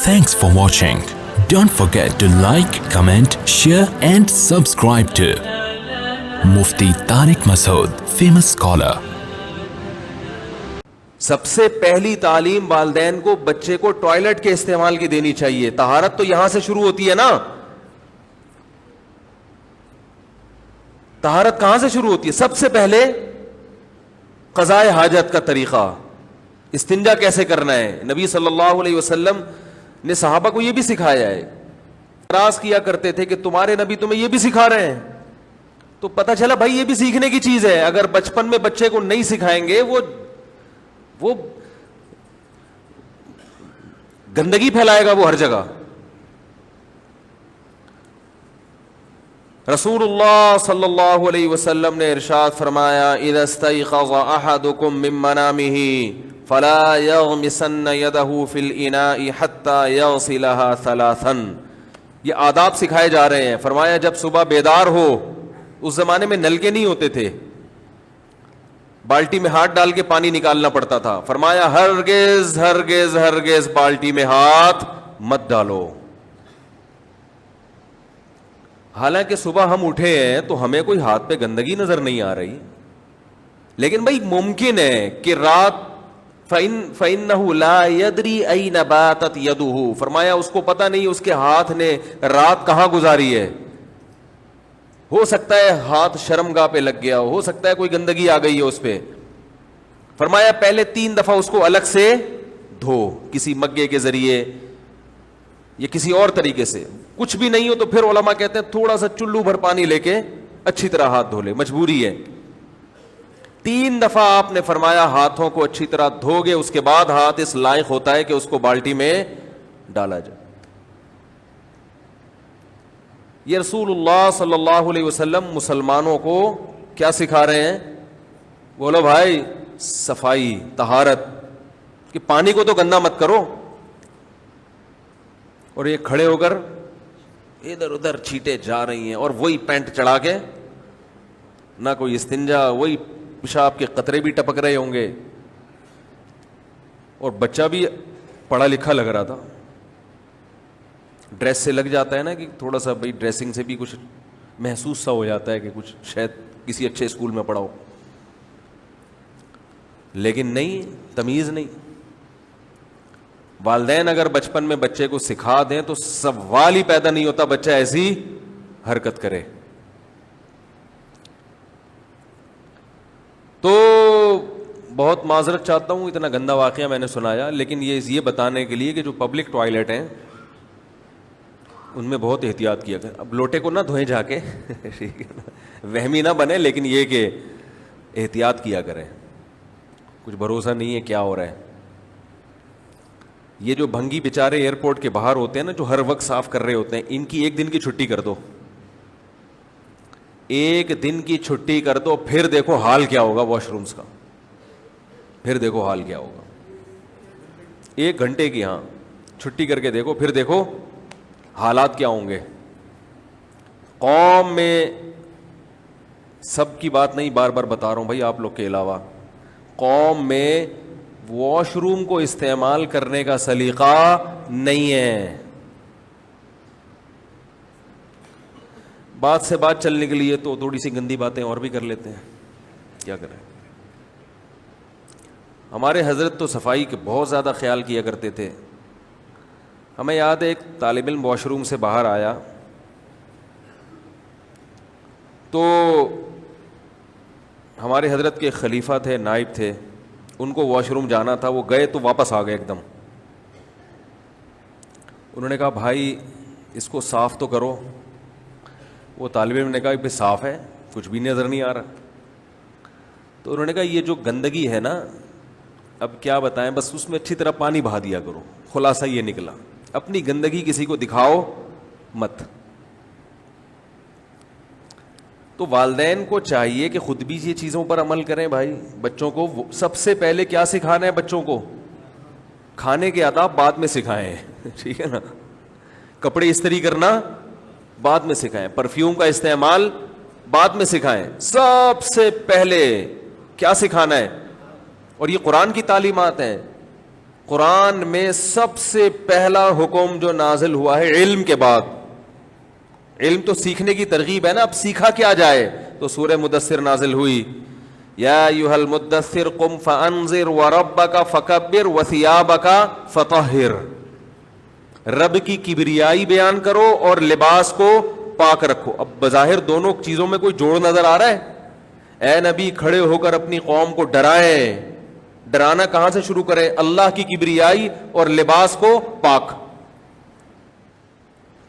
Thanks for watching. Don't forget to like, comment, share and subscribe to Mufti Tariq Masood, famous scholar. سب سے پہلی تعلیم والدین کو بچے کو ٹوائلٹ کے استعمال کی دینی چاہیے. طہارت تو یہاں سے شروع ہوتی ہے نا. طہارت کہاں سے شروع ہوتی ہے؟ سب سے پہلے قضائے حاجت کا طریقہ, استنجا کیسے کرنا ہے. نبی صلی اللہ علیہ وسلم نے صحابہ کو یہ بھی سکھایا ہے. اعتراض کیا کرتے تھے کہ تمہارے نبی تمہیں یہ بھی سکھا رہے ہیں, تو پتہ چلا بھائی یہ بھی سیکھنے کی چیز ہے. اگر بچپن میں بچے کو نہیں سکھائیں گے وہ گندگی پھیلائے گا وہ ہر جگہ. رسول اللہ صلی اللہ علیہ وسلم نے ارشاد فرمایا اذا استيقظ احدكم من منامه فلا يغمسن يده في الاناء حتى يغسلها ثلاثا. یہ آداب سکھائے جا رہے ہیں. فرمایا جب صبح بیدار ہو, اس زمانے میں نلکے نہیں ہوتے تھے, بالٹی میں ہاتھ ڈال کے پانی نکالنا پڑتا تھا. فرمایا ہرگز ہرگز ہرگز بالٹی میں ہاتھ مت ڈالو. حالانکہ صبح ہم اٹھے ہیں تو ہمیں کوئی ہاتھ پہ گندگی نظر نہیں آ رہی, لیکن بھائی ممکن ہے کہ رات فَإِنَّهُ لَا يَدْرِي أَيْنَ بَاتَتْ يَدُهُ. فرمایا اس کو پتہ نہیں اس کے ہاتھ نے رات کہاں گزاری ہے. ہو سکتا ہے ہاتھ شرمگاہ پہ لگ گیا ہو سکتا ہے کوئی گندگی آ گئی ہے اس پہ. فرمایا پہلے 3 دفعہ اس کو الگ سے دھو, کسی مگے کے ذریعے یا کسی اور طریقے سے. کچھ بھی نہیں ہو تو پھر علماء کہتے ہیں تھوڑا سا چلو بھر پانی لے کے اچھی طرح ہاتھ دھو لے, مجبوری ہے. 3 دفعہ آپ نے فرمایا ہاتھوں کو اچھی طرح دھو گے, اس کے بعد ہاتھ اس لائق ہوتا ہے کہ اس کو بالٹی میں ڈالا جائے. یہ رسول اللہ صلی اللہ علیہ وسلم مسلمانوں کو کیا سکھا رہے ہیں؟ بولو بھائی, صفائی, طہارت, کہ پانی کو تو گندا مت کرو. اور یہ کھڑے ہو کر ادھر ادھر چھیٹے جا رہی ہیں اور وہی پینٹ چڑھا کے, نہ کوئی استنجا, وہی پیشاب کے قطرے بھی ٹپک رہے ہوں گے. اور بچہ بھی پڑھا لکھا لگ رہا تھا, ڈریس سے لگ جاتا ہے نا کہ تھوڑا سا بھائی ڈریسنگ سے بھی کچھ محسوس سا ہو جاتا ہے کہ کچھ شاید کسی اچھے اسکول میں پڑھا ہو, لیکن نہیں, تمیز نہیں. والدین اگر بچپن میں بچے کو سکھا دیں تو سوال ہی پیدا نہیں ہوتا بچہ ایسی حرکت کرے. تو بہت معذرت چاہتا ہوں اتنا گندا واقعہ میں نے سنایا, لیکن یہ بتانے کے لیے کہ جو پبلک ٹوائلٹ ہیں ان میں بہت احتیاط کیا کریں. اب لوٹے کو نہ دھوئیں جا کے, وہمی نہ بنے, لیکن یہ کہ احتیاط کیا کریں. کچھ بھروسہ نہیں ہے کیا ہو رہا ہے. یہ جو بھنگی بیچارے ایئرپورٹ کے باہر ہوتے ہیں نا, جو ہر وقت صاف کر رہے ہوتے ہیں, ان کی 1 دن کی چھٹی کر دو, 1 دن کی چھٹی کر دو, پھر دیکھو حال کیا ہوگا واش رومز کا. پھر دیکھو حال کیا ہوگا. 1 گھنٹے کی ہاں چھٹی کر کے دیکھو, پھر دیکھو حالات کیا ہوں گے. قوم میں سب کی بات نہیں بار بار بتا رہا ہوں بھائی آپ لوگ کے علاوہ, قوم میں واش روم کو استعمال کرنے کا سلیقہ نہیں ہے. بات سے بات چلنے کے لیے تو تھوڑی سی گندی باتیں اور بھی کر لیتے ہیں, کیا کریں. ہمارے حضرت تو صفائی کے بہت زیادہ خیال کیا کرتے تھے. ہمیں یاد ہے ایک طالب علم واش روم سے باہر آیا تو ہمارے حضرت کے خلیفہ تھے, نائب تھے, ان کو واش روم جانا تھا. وہ گئے تو واپس آ گئے ایک دم. انہوں نے کہا بھائی اس کو صاف تو کرو. وہ طالب علم نے کہا کہ صاف ہے, کچھ بھی نظر نہیں آ رہا. تو انہوں نے کہا یہ جو گندگی ہے نا, اب کیا بتائیں, بس اس میں اچھی طرح پانی بہا دیا کرو. خلاصہ یہ نکلا, اپنی گندگی کسی کو دکھاؤ مت. تو والدین کو چاہیے کہ خود بھی یہ چیزوں پر عمل کریں. بھائی بچوں کو سب سے پہلے کیا سکھانا ہے؟ بچوں کو کھانے کے آداب بعد میں سکھائیں, ٹھیک ہے نا. کپڑے استری کرنا بعد میں سکھائیں, پرفیوم کا استعمال بعد میں سکھائیں. سب سے پہلے کیا سکھانا ہے؟ اور یہ قرآن کی تعلیمات ہیں. قرآن میں سب سے پہلا حکم جو نازل ہوا ہے علم کے بعد. علم تو سیکھنے کی ترغیب ہے نا, اب سیکھا کیا جائے, تو سورہ مدثر نازل ہوئی. یا ایھا المدثر قم فانذر وربک فکبر وثیابک فطہر. رب کی کبریائی بیان کرو اور لباس کو پاک رکھو. اب بظاہر دونوں چیزوں میں کوئی جوڑ نظر آ رہا ہے؟ اے نبی کھڑے ہو کر اپنی قوم کو ڈرائیں. ڈرانا کہاں سے شروع کریں؟ اللہ کی کبریائی اور لباس کو پاک.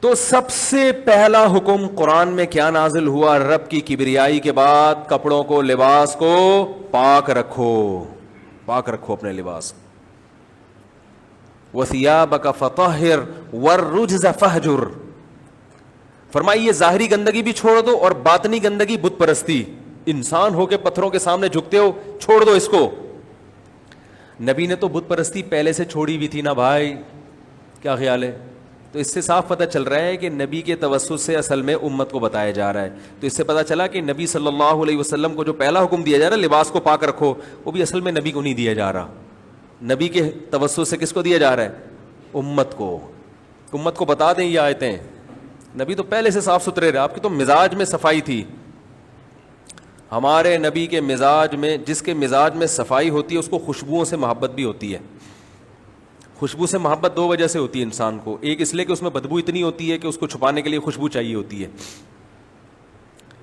تو سب سے پہلا حکم قرآن میں کیا نازل ہوا؟ رب کی کبریائی کے بعد کپڑوں کو, لباس کو پاک رکھو. پاک رکھو اپنے لباس. وَثِيَابَكَ فَطَهِّرْ وَالرُّجْزَ فَهْجُرْ. فرمائی یہ ظاہری گندگی بھی چھوڑ دو اور باطنی گندگی بت پرستی. انسان ہو کے پتھروں کے سامنے جھکتے ہو, چھوڑ دو اس کو. نبی نے تو بت پرستی پہلے سے چھوڑی ہوئی تھی نا بھائی, کیا خیال ہے؟ تو اس سے صاف پتہ چل رہا ہے کہ نبی کے توسط سے اصل میں امت کو بتایا جا رہا ہے. تو اس سے پتہ چلا کہ نبی صلی اللہ علیہ وسلم کو جو پہلا حکم دیا جا رہا ہے لباس کو پاک رکھو, وہ بھی اصل میں نبی کو نہیں دیا جا رہا. نبی کے توسط سے کس کو دیا جا رہا ہے؟ امت کو. امت کو بتا دیں یہ آیتیں. نبی تو پہلے سے صاف ستھرے رہے, آپ کی تو مزاج میں صفائی تھی. ہمارے نبی کے مزاج میں, جس کے مزاج میں صفائی ہوتی ہے اس کو خوشبوؤں سے محبت بھی ہوتی ہے. خوشبو سے محبت دو وجہ سے ہوتی ہے انسان کو. ایک اس لیے کہ اس میں بدبو اتنی ہوتی ہے کہ اس کو چھپانے کے لیے خوشبو چاہیے ہوتی ہے.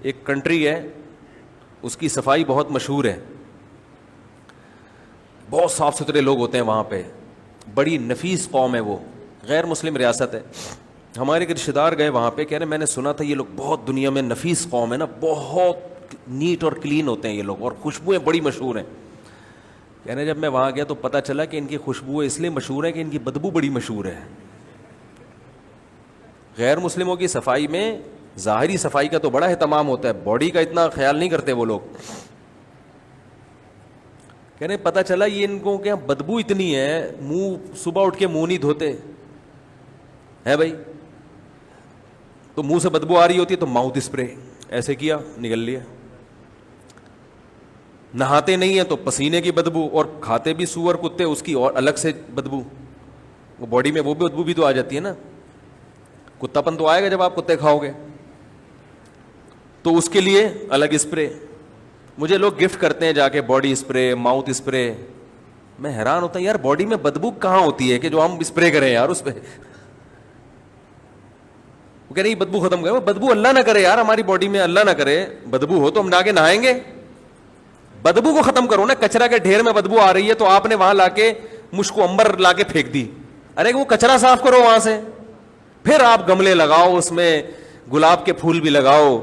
ایک کنٹری ہے اس کی صفائی بہت مشہور ہے, بہت صاف ستھرے لوگ ہوتے ہیں وہاں پہ, بڑی نفیس قوم ہے وہ, غیر مسلم ریاست ہے. ہمارے ایک رشتے دار گئے وہاں پہ, کہہ رہے میں نے سنا تھا یہ لوگ بہت دنیا میں نفیس قوم ہے نا, بہت نیٹ اور کلین ہوتے ہیں یہ لوگ, اور خوشبوئیں بڑی مشہور ہیں. کہنے جب میں وہاں گیا تو پتہ چلا کہ ان کی خوشبوئیں اس لیے مشہور ہیں کہ ان کی بدبو بڑی مشہور ہے. غیر مسلموں کی صفائی میں ظاہری صفائی کا تو بڑا اہتمام ہوتا ہے, باڈی کا اتنا خیال نہیں کرتے وہ لوگ. کہنے پتہ چلا یہ ان کو کیا بدبو اتنی ہے, منہ صبح اٹھ کے منہ نہیں دھوتے ہے بھائی, تو منہ سے بدبو آ رہی ہوتی ہے تو ماؤتھ اسپرے ایسے کیا نکل لیا. نہاتے نہیں ہیں تو پسینے کی بدبو, اور کھاتے بھی سور کتے اس کی اور الگ سے بدبو. وہ باڈی میں وہ بھی بدبو بھی تو آ جاتی ہے نا, کتا پن تو آئے گا جب آپ کتے کھاؤ گے, تو اس کے لیے الگ اسپرے. مجھے لوگ گفٹ کرتے ہیں جا کے باڈی اسپرے, ماؤتھ اسپرے. میں حیران ہوتا ہوں یار باڈی میں بدبو کہاں ہوتی ہے کہ جو ہم اسپرے کریں یار اس پہ. وہ کہہ رہے بدبو ختم کرے, بدبو اللہ نہ کرے یار ہماری باڈی میں, اللہ نہ کرے بدبو ہو تو ہم نہ کے نہائیں گے. بدبو کو ختم کرو نا. کچرا کے ڈھیر میں بدبو آ رہی ہے تو آپ نے وہاں لا کے مشک و عنبر لا کے پھینک دی, ارے وہ کچرا صاف کرو وہاں سے. پھر آپ گملے لگاؤ, اس میں گلاب کے پھول بھی لگاؤ,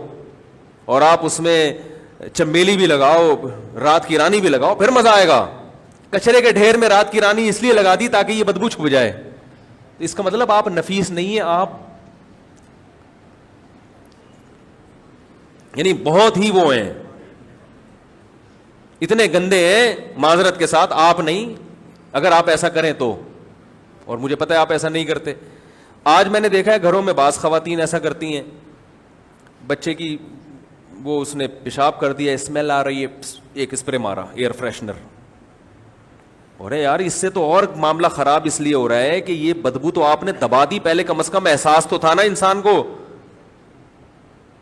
اور آپ اس میں چمیلی بھی لگاؤ, رات کی رانی بھی لگاؤ, پھر مزہ آئے گا. کچرے کے ڈھیر میں رات کی رانی اس لیے لگا دی تاکہ یہ بدبو چھپ جائے. اس کا مطلب آپ نفیس نہیں ہیں, آپ یعنی بہت ہی وہ ہیں, اتنے گندے ہیں معذرت کے ساتھ. آپ نہیں, اگر آپ ایسا کریں تو, اور مجھے پتہ ہے آپ ایسا نہیں کرتے. آج میں نے دیکھا ہے گھروں میں بعض خواتین ایسا کرتی ہیں, بچے کی وہ اس نے پیشاب کر دیا, اسمیل آ رہی ہے, ایک اسپرے مارا ایئر فریشنر. اور یار اس سے تو اور معاملہ خراب اس لیے ہو رہا ہے کہ یہ بدبو تو آپ نے دبا دی, پہلے کم از کم احساس تو تھا نا انسان کو.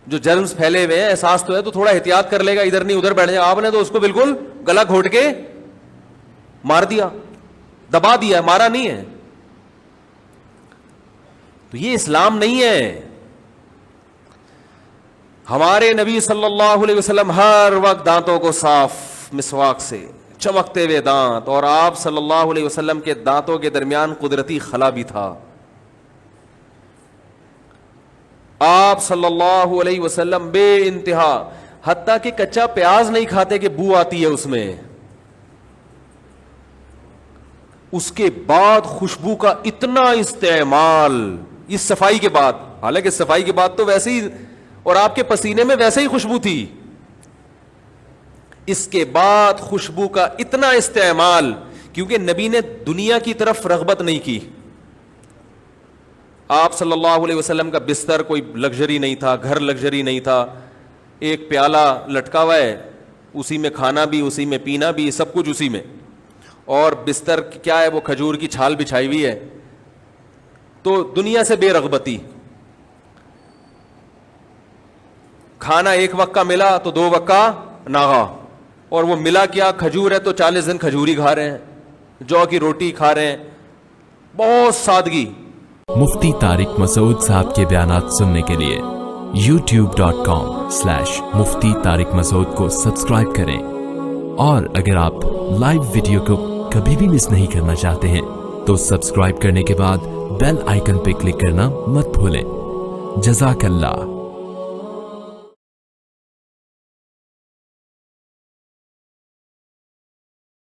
جو جرمز پھیلے ہوئے ہیں احساس تو ہے, تو تھوڑا احتیاط کر لے گا, ادھر نہیں ادھر بیٹھ جائے. آپ نے تو اس کو بالکل گلا گھونٹ کے مار دیا, دبا دیا, مارا نہیں ہے. تو یہ اسلام نہیں ہے. ہمارے نبی صلی اللہ علیہ وسلم ہر وقت دانتوں کو صاف مسواک سے, چمکتے ہوئے دانت, اور آپ صلی اللہ علیہ وسلم کے دانتوں کے درمیان قدرتی خلا بھی تھا. آپ صلی اللہ علیہ وسلم بے انتہا, حتیٰ کہ کچا پیاز نہیں کھاتے کہ بو آتی ہے اس میں. اس کے بعد خوشبو کا اتنا استعمال اس صفائی کے بعد, حالانکہ صفائی کے بعد تو ویسے ہی, اور آپ کے پسینے میں ویسے ہی خوشبو تھی, اس کے بعد خوشبو کا اتنا استعمال, کیونکہ نبی نے دنیا کی طرف رغبت نہیں کی. آپ صلی اللہ علیہ وسلم کا بستر کوئی لگژری نہیں تھا, گھر لگژری نہیں تھا, ایک پیالہ لٹکا ہوا ہے, اسی میں کھانا بھی, اسی میں پینا بھی, سب کچھ اسی میں. اور بستر کیا ہے وہ کھجور کی چھال بچھائی ہوئی ہے. تو دنیا سے بے رغبتی. کھانا ایک وقت کا ملا تو 2 وقت کا ناغا, اور وہ ملا کیا کھجور ہے تو 40 دن کھجوری کھا رہے ہیں, جو کی روٹی کھا رہے ہیں, بہت سادگی. مفتی طارق مسعود صاحب کے بیانات سننے کے لیے youtube.com/مفتی طارق مسعود کو سبسکرائب کریں, اور اگر آپ لائیو ویڈیو کو کبھی بھی مس نہیں کرنا چاہتے ہیں تو سبسکرائب کرنے کے بعد بیل آئیکن پہ کلک کرنا مت بھولیں. جزاک اللہ.